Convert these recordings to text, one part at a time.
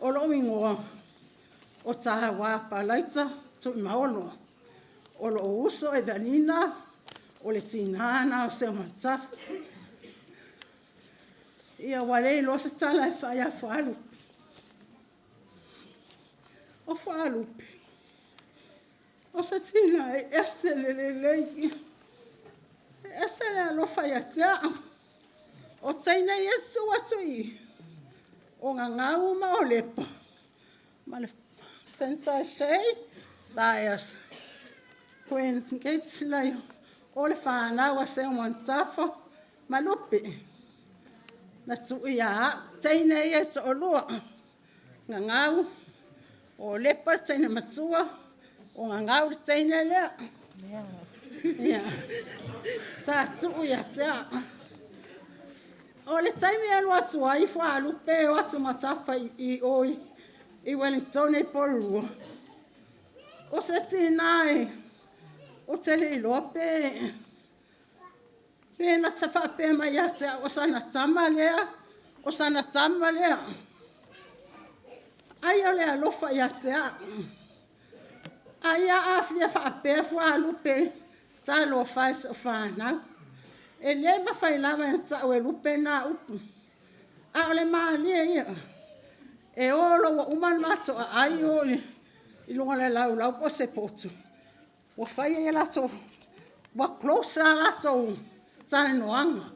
O lo ingoa o Taua Palaita tu maono. O lo uso e danina o le tinana o se matafu. Ia wale lo se tala e whaia Fualupe. O Fualupe. O se tina e ese lelelei. Ese le alo whaia tea. O teina Yesu wasui. O ngangau ma o lepo. Ma le senta shei. Bias. When gates lai. O le whanau a se o mantafo. Malupe. Na tui a teina Yesu o lua. Ngangau. O lepo teina matua. O ngangau teina lea. Ia. Sa tui a tea. O le taimi anu atu ai Fualupe o atu matafa I oi I Wellington e porua. O se tinai o te li lope. Pena tafa pe mai ate o sana tama lea. O sana tama lea. Ai o le alofa I atea. Ai a afia fa pe Fualupe. Ta lo faz o whanau. E le ma fai lava e tau e lupe na upu. A o le maalia ia. E olo wa uman mato a ai oli. I lunga le lau lau po se potu. Wa fai e lato. Wa close a lato. Tane noanga.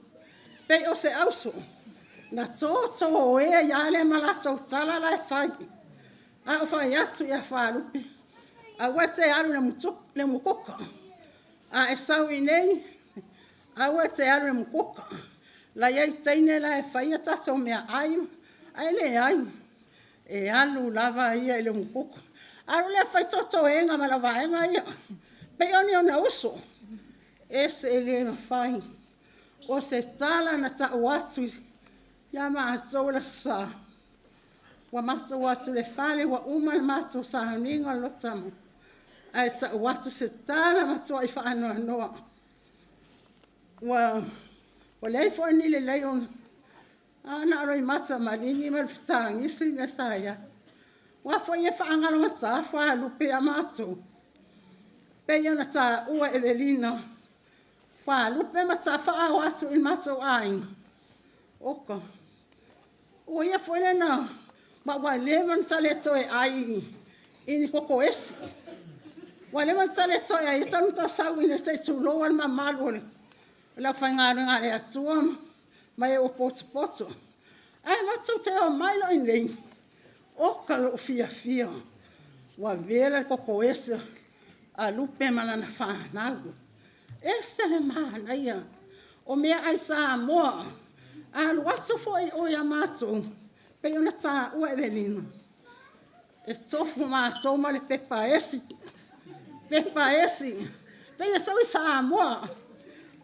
Pe o se auso. Na toto o e ia le ma lato tala la e fai. A o fai atu ia Fualupe. A wete alu le mukoka. A e sau I nei. Aua te aru e mukoka. La iei teine la e whaia tato mea ai. Ai le ai. E alu lava ia I le mukoka. Aru le whai toto e nga ma la vaenga ia. Pe oni o na uso. E se le ma whai. O se tala na tau atu. Ia ma atou la sa. Wa matou atu le whale wa uma matou sa haninga lotamu. Ai tau atu se tala matou I whaanoa noa. Wa lei foi ni le lei on ana roi mata malini mal fitangi si na saya wa foi e fa ngalo mata Fualupe amato pe yana ta ua Evelina Fualupe mata fa wa tu in mato ai oka o ia foi le na wa le man tale to e ai ini koko esi wa le man tale to e ai tanu ta sawi ne te tu lo al mamalo la whaingarenga e atua, mai o poto. Ai matau te o mailo I nei. Oka o fia. Wa vera koko ese a lupe manana whanau. Ese le mana ia. O mea ai sa moa. A luato foi o ia matou. Pe ona ta ua Evelina. E tofu matou ma le pepa esi. Pe ia sau I sa moa.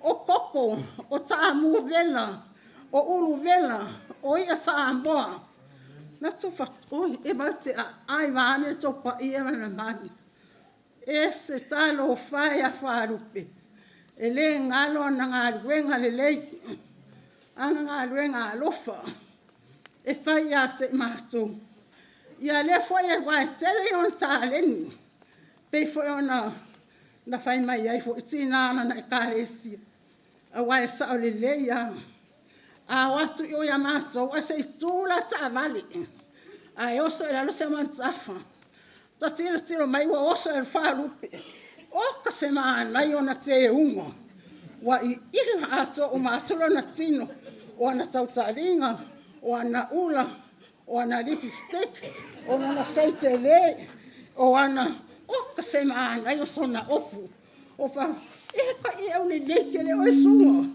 O koko, o taamu vela, o ulu vela, o ia Samoa. Na tofa, oi, e mate ai vane topa ia na mani. E se talo fai a Fualupe. E le ngalo na ngaluenga le lei. Ana ngaluenga alofa. E fai a te matou. Ia le foi e wai tele on taleni. Pe foi ona na fai mai ai foi tina na karesi. A wai sa o le leia. A watu I o ia matou. A se tula ta vale. A e oso e lalo se mantafa. Ta tiro mai wa oso e Fualupe. Oka se maanai o na te unga. Wa I ila ato o matolo na tino. O ana tautaringa. O ana ula. O ana lipstick. O ana seite le. O ana... Oka se maanai o sona ofu. O fa... E ka I au le leke le o e sunga.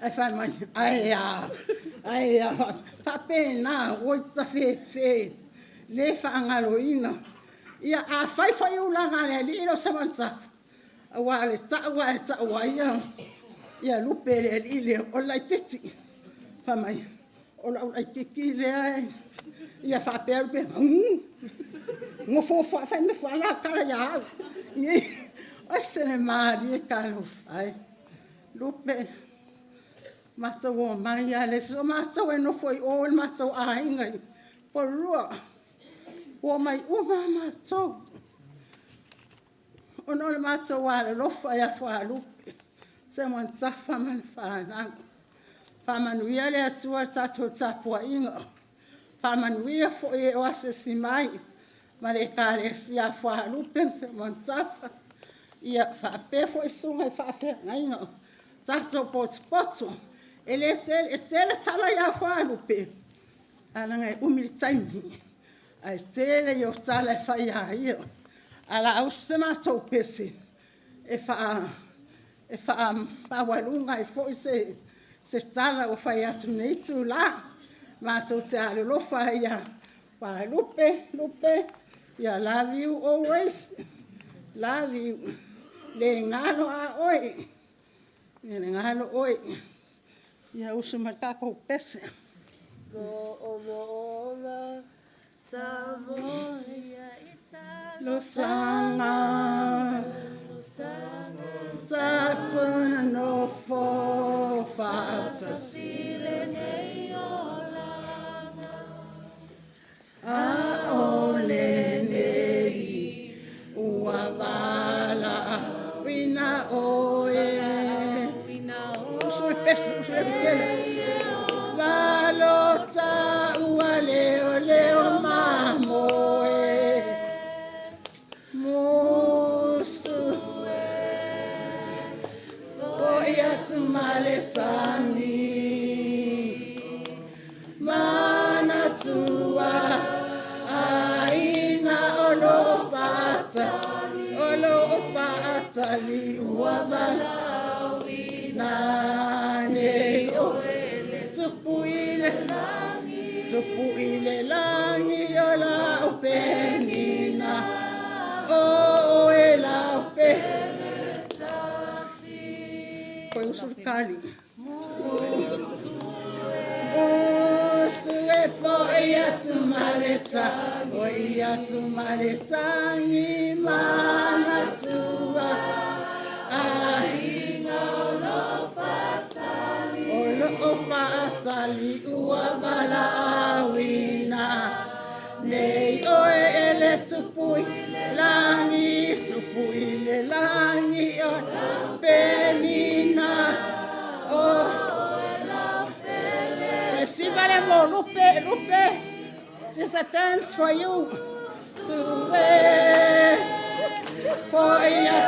Ai wha mai... Ai a... Pa pēnā. Oi ta fe. Le wha angalo ina. Ia a whai ulanga le li ino samantaf. A wa le taua e taua ia. Ia lupe le li le o lai titi. Wha mai. O lai titi le ai. Ia wha pēru pe. Ngofo whai me whala kara ia au. O se le maari e kano whai. Lupe. Matau o mai a le so matau e no foi o matau a ingai. Porua. ua mai uma matou. Ono le matou wale lofa ia Fualupe. Se mon tafa man whanau. Whamanuia le atua tatou tapua inga. Whamanuia fo e oase si mai. Ma le kare si a Fualupe se mon tafa. Ia whape fo i sunga i whawhea inga. Tatou potu. Ele tele tala ia Fualupe. Alanga e umili taimi. Ai tele i o tala e whaia ia. Ala au se matou pese. E wha pawalunga e fo i se tala o whai atu nei tu la. Matou te ale lofa ia. Lupe. Ia love you always. Love you. Le ngalo a oi. Le ngalo oi. Ia usu matako pese. Lo Savoia Italia. Lo sanga. Satana no fo fata. A ole nei ua vala wina oe. Usu pese kele. Valota ua leo mamoe. Musu oia tu maletani. Mana tua aina olo fatali ua malawi nane oele tupu ile langi ola upenina oela upenina foi usurkali Ia tu maleta ni mana tua ahina olo fatali ua bala awina nei oe ele tupu ile langi o penina Receive Lupe. There's a dance for you. For you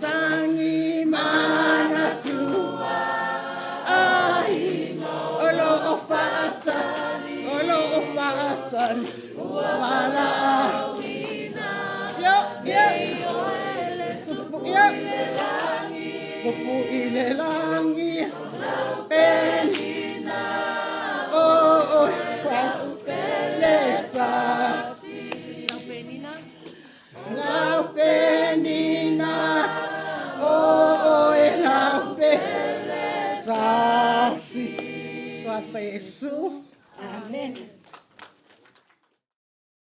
tangi mana tua. Olo fatali. Wala. Tupu ile langi. Penina. Lau penina, lau penina, sua fesu, amém.